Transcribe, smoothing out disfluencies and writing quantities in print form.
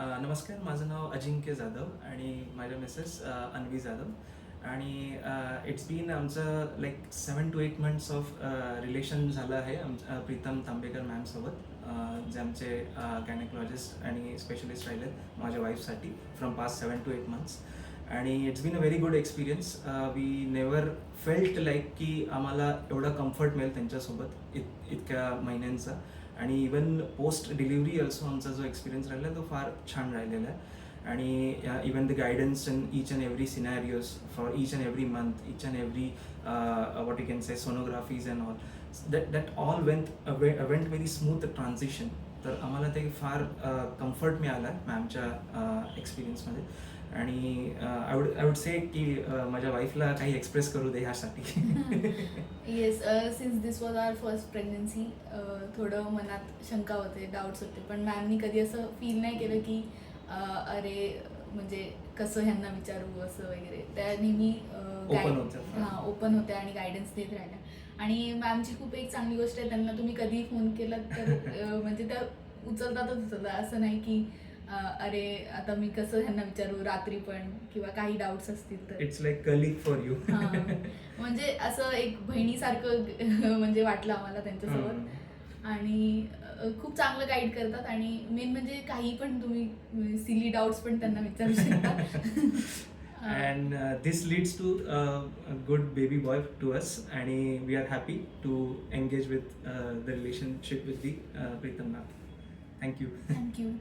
नमस्कार, माझं नाव अजिंक्य जाधव आणि माझ्या मिसेस अन्वी जाधव आणि इट्स बीन आमचं like 7 to 8 months of relation झालं आहे प्रीतम तांबेकर मॅमसोबत, जे आमचे गायनेकोलॉजिस्ट आणि स्पेशलिस्ट राहिलेत माझ्या वाईफसाठी फ्रॉम पास्ट 7 to 8 मंथ्स. आणि it's been a very good experience. We never felt like की आम्हाला एवढा कम्फर्ट मिळेल त्यांच्यासोबत इतक्या महिन्यांचा. आणि इवन पोस्ट डिलिव्हरी ऑल्सो आमचा जो एक्सपिरियन्स राहिला तो फार छान राहिलेला आहे. आणि even the guidance in each and every scenarios for each and every month, each and every what you can say sonographies and all, that all went very smooth transition. तर आम्हाला ते फार कम्फर्ट मिळाला मॅमच्या एक्सपिरियन्समध्ये. आणि आय वुड से की माझ्या वाईफला काही express करू दे ह्यासाठी. Yes, since this was our first pregnancy, थोडं मनात शंका होते, डाऊट्स होते, पण मॅमनी कधी असं फील नाही केलं की अरे म्हणजे कसं ह्यांना विचारू असं वगैरे. त्या नेहमी ओपन होत्या आणि गायडन्स देत राहिल्या. आणि मॅमची खूप एक चांगली गोष्ट आहे, त्यांना तुम्ही कधी फोन केला तर म्हणजे त्या उचलतातच, असं नाही की अरे आता मी कसं ह्यांना विचारू रात्री पण, किंवा काही डाऊट्स असतील तर. It's like colleague for you. म्हणजे असं एक बहिणीसारखं म्हणजे वाटलं आम्हाला त्यांच्यासोबत. आणि खूप चांगलं गाईड करतात. आणि मेन म्हणजे काही पण तुम्ही सिली डाऊट्स पण त्यांना विचारू शकता. And this leads to a good baby boy to us, and we are happy to engage with the relationship with the Pritam ma'am. Thank you. Thank you.